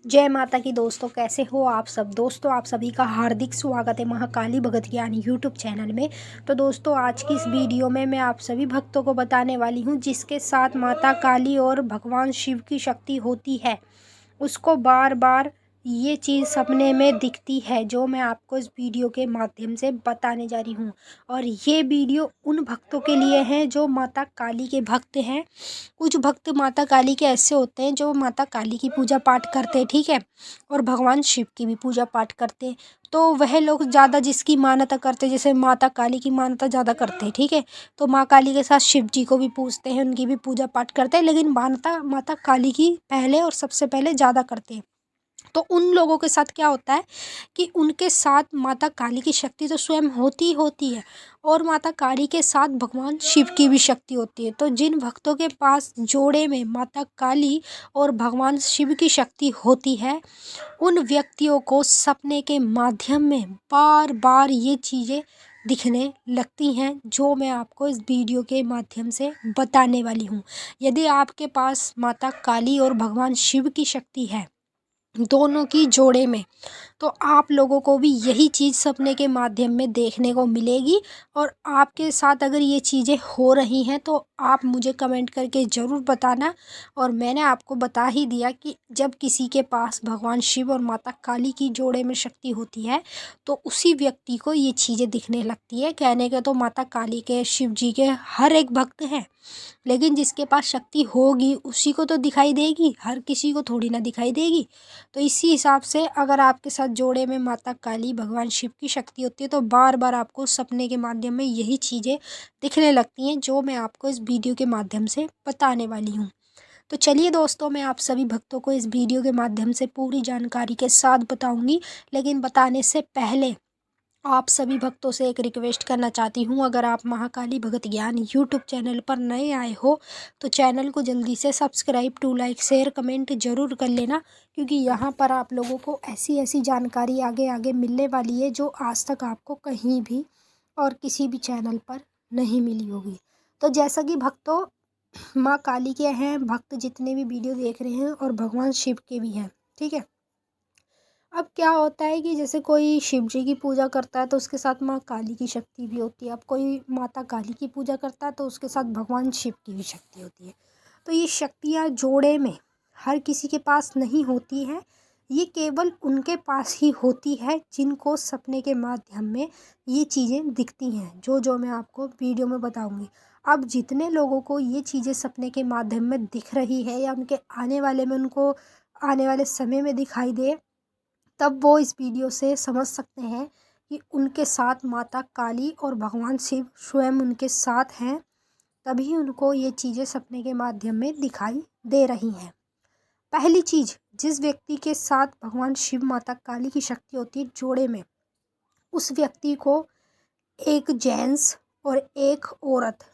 जय माता की दोस्तों, कैसे हो आप सब। दोस्तों, आप सभी का हार्दिक स्वागत है महाकाली भगत ज्ञान यूट्यूब चैनल में। तो दोस्तों, आज की इस वीडियो में मैं आप सभी भक्तों को बताने वाली हूँ जिसके साथ माता काली और भगवान शिव की शक्ति होती है, उसको बार बार ये चीज़ सपने में दिखती है, जो मैं आपको इस वीडियो के माध्यम से बताने जा रही हूँ। और ये वीडियो उन भक्तों के लिए है जो माता काली के भक्त हैं। कुछ भक्त माता काली के ऐसे होते हैं जो माता काली की पूजा पाठ करते हैं, ठीक है, और भगवान शिव की भी पूजा पाठ करते हैं। तो वह लोग ज़्यादा जिसकी मान्यता करते हैं, जैसे माता काली की मान्यता ज़्यादा करते हैं, ठीक है, तो माँ काली के साथ शिव जी को भी पूजते हैं, उनकी भी पूजा पाठ करते हैं, लेकिन मान्यता माता काली की पहले और सबसे पहले ज़्यादा करते हैं। तो उन लोगों के साथ क्या होता है कि उनके साथ माता काली की शक्ति तो स्वयं होती ही होती है, और माता काली के साथ भगवान शिव की भी शक्ति होती है। तो जिन भक्तों के पास जोड़े में माता काली और भगवान शिव की शक्ति होती है, उन व्यक्तियों को सपने के माध्यम में बार बार ये चीज़ें दिखने लगती हैं, जो मैं आपको इस वीडियो के माध्यम से बताने वाली हूँ। यदि आपके पास माता काली और भगवान शिव की शक्ति है, दोनों की जोड़े में, तो आप लोगों को भी यही चीज़ सपने के माध्यम में देखने को मिलेगी। और आपके साथ अगर ये चीज़ें हो रही हैं तो आप मुझे कमेंट करके ज़रूर बताना। और मैंने आपको बता ही दिया कि जब किसी के पास भगवान शिव और माता काली की जोड़े में शक्ति होती है तो उसी व्यक्ति को ये चीज़ें दिखने लगती है। कहने के तो माता काली के, शिव जी के हर एक भक्त हैं, लेकिन जिसके पास शक्ति होगी उसी को तो दिखाई देगी, हर किसी को थोड़ी ना दिखाई देगी। तो इसी हिसाब से अगर आपके साथ जोड़े में माता काली भगवान शिव की शक्ति होती है तो बार बार आपको सपने के माध्यम में यही चीज़ें दिखने लगती हैं, जो मैं आपको इस वीडियो के माध्यम से बताने वाली हूँ। तो चलिए दोस्तों, मैं आप सभी भक्तों को इस वीडियो के माध्यम से पूरी जानकारी के साथ बताऊंगी, लेकिन बताने से पहले आप सभी भक्तों से एक रिक्वेस्ट करना चाहती हूँ। अगर आप महाकाली भगत ज्ञान यूट्यूब चैनल पर नए आए हो तो चैनल को जल्दी से subscribe, to like, share, comment ज़रूर कर लेना, क्योंकि यहाँ पर आप लोगों को ऐसी ऐसी जानकारी आगे आगे मिलने वाली है जो आज तक आपको कहीं भी और किसी भी चैनल पर नहीं मिली होगी। तो जैसा कि भक्तों, माँ काली के हैं भक्त जितने भी वीडियो देख रहे हैं, और भगवान शिव के भी हैं, ठीक है। अब क्या होता है कि जैसे कोई शिव जी की पूजा करता है तो उसके साथ माँ काली की शक्ति भी होती है। अब कोई माता काली की पूजा करता है तो उसके साथ भगवान शिव की भी शक्ति होती है। तो ये शक्तियाँ जोड़े में हर किसी के पास नहीं होती हैं, ये केवल उनके पास ही होती है जिनको सपने के माध्यम में ये चीज़ें दिखती हैं, जो जो मैं आपको वीडियो में बताऊंगी। अब जितने लोगों को ये चीज़ें सपने के माध्यम में दिख रही है, या उनके आने वाले में, उनको आने वाले समय में दिखाई दे, तब वो इस वीडियो से समझ सकते हैं कि उनके साथ माता काली और भगवान शिव स्वयं उनके साथ हैं, तभी उनको ये चीज़ें सपने के माध्यम में दिखाई दे रही हैं। पहली चीज़, जिस व्यक्ति के साथ भगवान शिव माता काली की शक्ति होती है जोड़े में, उस व्यक्ति को एक जेंट्स और एक औरत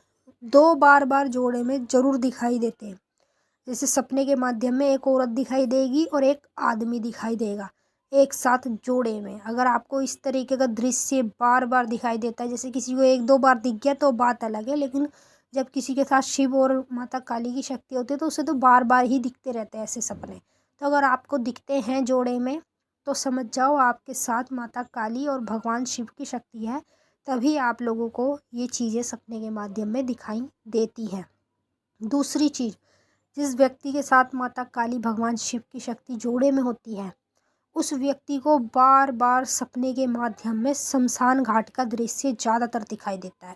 दो बार बार जोड़े में ज़रूर दिखाई देते हैं। जैसे सपने के माध्यम में एक औरत दिखाई देगी और एक आदमी दिखाई देगा एक साथ जोड़े में। अगर आपको इस तरीके का दृश्य बार बार दिखाई देता है, जैसे किसी को एक दो बार दिख गया तो बात अलग है, लेकिन जब किसी के साथ शिव और माता काली की शक्ति होती है तो उसे तो बार बार ही दिखते रहते हैं ऐसे सपने। तो अगर आपको दिखते हैं जोड़े में तो समझ जाओ आपके साथ माता काली और भगवान शिव की शक्ति है, तभी आप लोगों को ये चीज़ें सपने के माध्यम में दिखाई देती हैं। दूसरी चीज़, जिस व्यक्ति के साथ माता काली भगवान शिव की शक्ति जोड़े में होती है, उस व्यक्ति को बार बार सपने के माध्यम में शमशान घाट का दृश्य ज़्यादातर दिखाई देता है।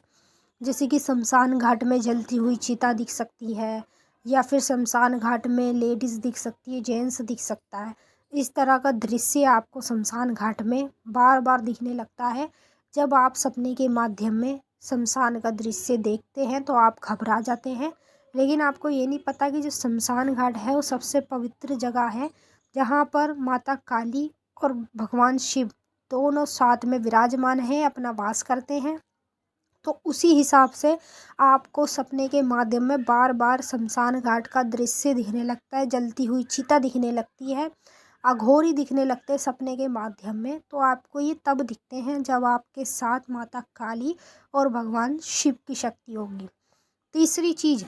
जैसे कि शमशान घाट में जलती हुई चिता दिख सकती है, या फिर शमशान घाट में लेडीज़ दिख सकती है, जेंट्स दिख सकता है। इस तरह का दृश्य आपको शमशान घाट में बार बार दिखने लगता है। जब आप सपने के माध्यम में शमशान का दृश्य देखते हैं तो आप घबरा जाते हैं, लेकिन आपको ये नहीं पता कि जो शमशान घाट है वो सबसे पवित्र जगह है, जहाँ पर माता काली और भगवान शिव दोनों साथ में विराजमान हैं, अपना वास करते हैं। तो उसी हिसाब से आपको सपने के माध्यम में बार बार शमशान घाट का दृश्य दिखने लगता है, जलती हुई चिता दिखने लगती है, अघोरी दिखने लगते हैं सपने के माध्यम में। तो आपको ये तब दिखते हैं जब आपके साथ माता काली और भगवान शिव की शक्ति होगी। तीसरी चीज़,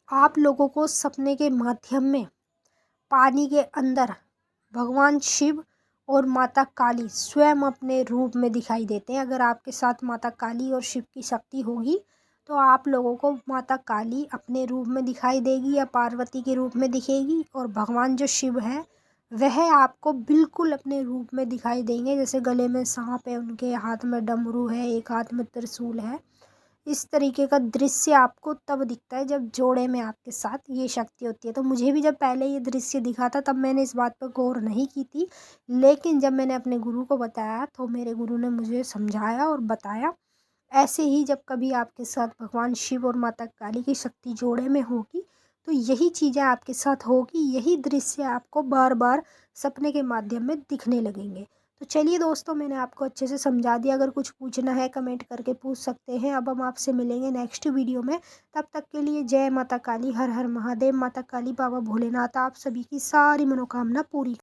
आप लोगों को सपने के माध्यम में पानी के अंदर भगवान शिव और माता काली स्वयं अपने रूप में दिखाई देते हैं। अगर आपके साथ माता काली और शिव की शक्ति होगी तो आप लोगों को माता काली अपने रूप में दिखाई देगी या पार्वती के रूप में दिखेगी, और भगवान जो शिव है वह आपको बिल्कुल अपने रूप में दिखाई देंगे। जैसे गले में सांप है, उनके हाथ में डमरू है, एक हाथ में त्रिशूल है। इस तरीके का दृश्य आपको तब दिखता है जब जोड़े में आपके साथ ये शक्ति होती है। तो मुझे भी जब पहले ये दृश्य दिखा था तब मैंने इस बात पर गौर नहीं की थी, लेकिन जब मैंने अपने गुरु को बताया तो मेरे गुरु ने मुझे समझाया और बताया। ऐसे ही जब कभी आपके साथ भगवान शिव और माता काली की शक्ति जोड़े में होगी तो यही चीज़ें आपके साथ होगी, यही दृश्य आपको बार बार सपने के माध्यम में दिखने लगेंगे। तो चलिए दोस्तों, मैंने आपको अच्छे से समझा दिया। अगर कुछ पूछना है कमेंट करके पूछ सकते हैं। अब हम आपसे मिलेंगे नेक्स्ट वीडियो में। तब तक के लिए जय माता काली, हर हर महादेव। माता काली बाबा भोलेनाथ आप सभी की सारी मनोकामना पूरी